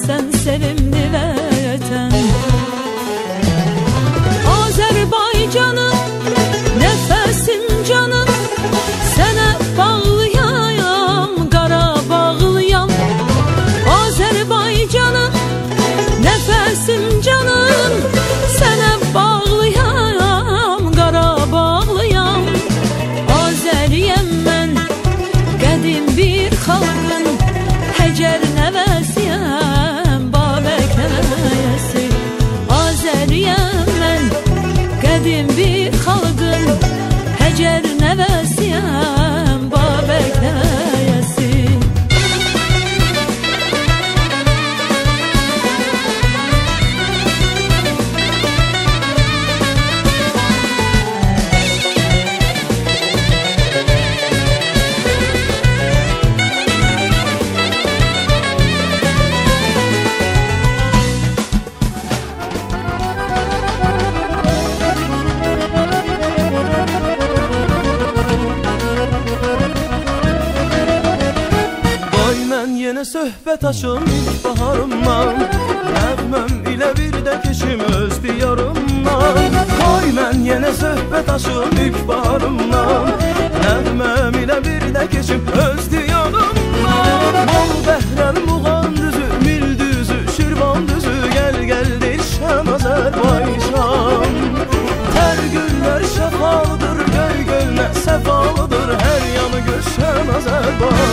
sen sevimli vətən. Azərbaycanım, nəfəsim canım, sənə bağlıyam, Qarabağlıyam. Azərbaycanım, nəfəsim canım, sənə bağlıyam, Qarabağlıyam. Azəriyəm mən, qədim bir xalqın, Həcər nəvəsiyəm, Babək nəvəsi. Azəriyəm mən, qədim bir xalqın, Həcər nəvəsiyəm, Babək nəvəsi. Söhbət açım ilk baharımdan, nəğməm ilə bir də keçim öz diyarımdan. Qoy mən yenə söhbət açım ilk baharımdan, nəğməm ilə bir də keçim öz diyarımdan. Mol bəhrəl muğan düzü, mil düzü, şirvan düzü, gəl gəl deyişəm Azərbaycan. Hər güllər şəfalıdır, göy gölünə səfalıdır, hər yanı göşəm Azərbaycan.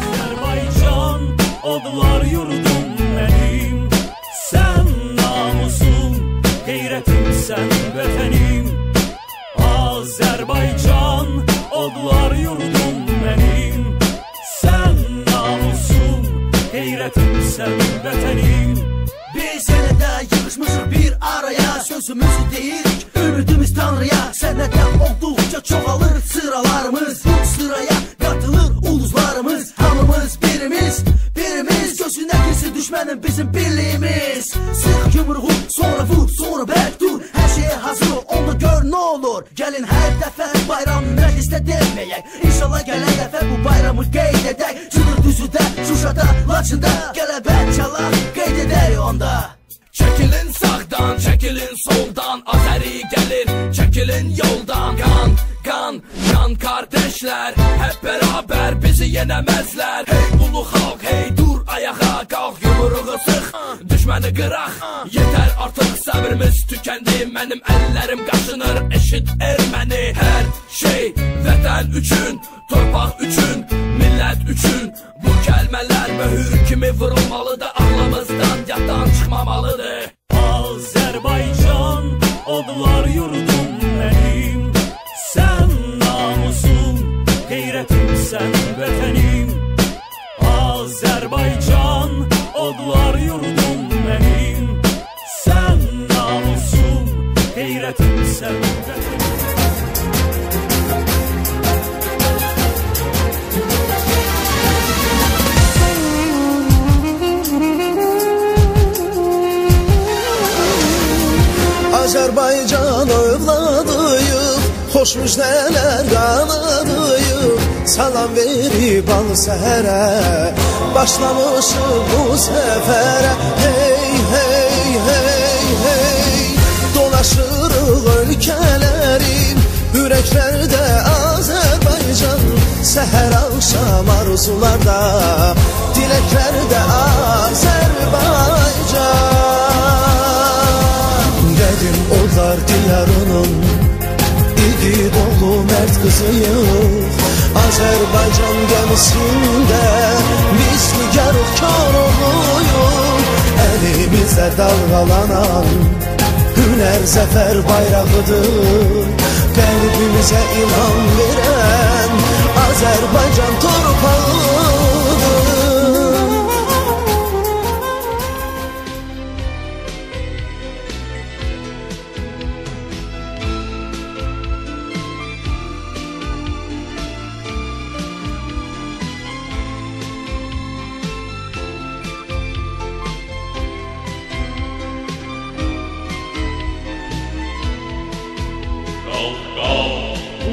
Azərbaycan, odlar yurdum mənim, sən namusum, qeyrətimsən vətənim. Azərbaycan, odlar yurdum mənim, sən namusum, qeyrətimsən vətənim. Bir sənədə yığışmışıq bir araya, sözümüzü deyirik, ümidimiz Tanrıya. Sənədə olduqca çoxalır sıralarımız, bu sıraya qatılır uluzlarımız. Hamımız birimiz, birimiz, gözünə girsin düşmənin bizim birliyimiz. Sıx yumruğu, sonra vur, sonra bərk dur, hər şeyə hazır ol, onda gör nə olur. Gəlin hər dəfə bayram məclisdə deməyək, İnşallah gələn dəfə bu bayramı qeyd edək. Cıdır düzüdə, Şuşada, Laçında, qələbə çalaq, qeyd edək onda. Çəkilin sağdan, çəkilin soldan, Azəri gəlir, çəkilin yoldan. Qan, qan, qan qardeşlər, hep beraber bizi yenemezler. Hey ulu xalq, hey dur ayağa qalx, yumruğu sıx, düşməni qıraq. Yeter artıq səbrimiz tükendi, mənim əllərim qaşınır, eşit erməni. Hər şey vətən üçün, torpaq üçün, millət üçün, bu kəlmələr möhür kimi vurulmalıdır, ağlamızdan yaddan çıxmamalıdır. Azərbaycan, odlar yurdum mənim, sən namusum, qeyrətimsən vətənim. Azərbaycan, odlar yurdum mənim, sən namusum, qeyrətimsən vətənim. Azərbaycan övladıyıq, xoş müjdələr qanadıyıq. Salam verib al səhərə, başlamışıq bu səfərə. Hey, hey, hey, hey, dolaşırıq ölkələrin, ürəklərdə Azərbaycan. Səhər axşam arzularda, diləklərdə Azərbaycan. Qədim odlar diyarının, idi dolu mərd qızıyıq. Azərbaycan gəmisində biz nigarıq kar oluyuq. Əlimizdə dalğalanan hünər zəfər bayrağıdır. Qəlbimizə ilham verən Azərbaycan torpağıdır.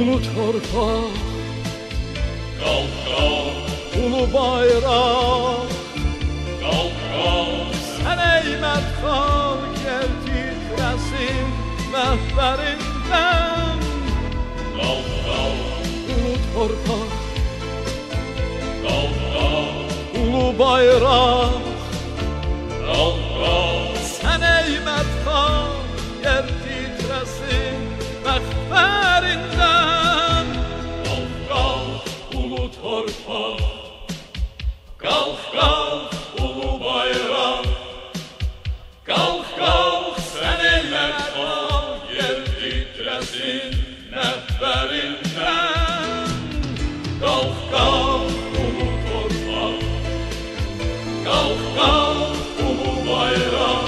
ulu torpaq, Qalx, qalx, ulu bayraq, qalx, qalx, sən eymət xalq, yer titresin məhbərindən. qalx, qalx, Ulu torpaq, qalx, qalx, ulu bayraq, qalx, qalx, sən eymət xalq, yer titresin məhbərindən. qalx, qalx, ulu torpaq, qalx, qalx, ulu bayraq, qalx, qalx, sən eymət xalq, yer titresin məhbərindən. Qalx, qalx, ulu torpaq, qalx, qalx, ulu bayraq,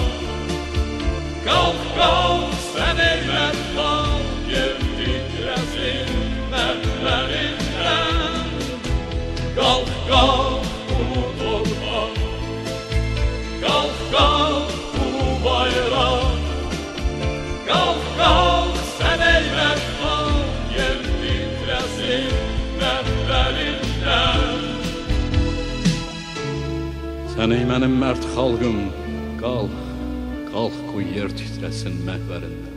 qalx, qalx, sən eymət xalq, yer titresin məhbərindən. Qalx, qalx, ulu torpaq, qalx, qalx, ulu bayraq, qalx, qalx, sən eymət xalq, yer titresin məhbərindən. Sən ey mənim mərd xalqım, qalx, qalx qoy yer titresin məhbərindən.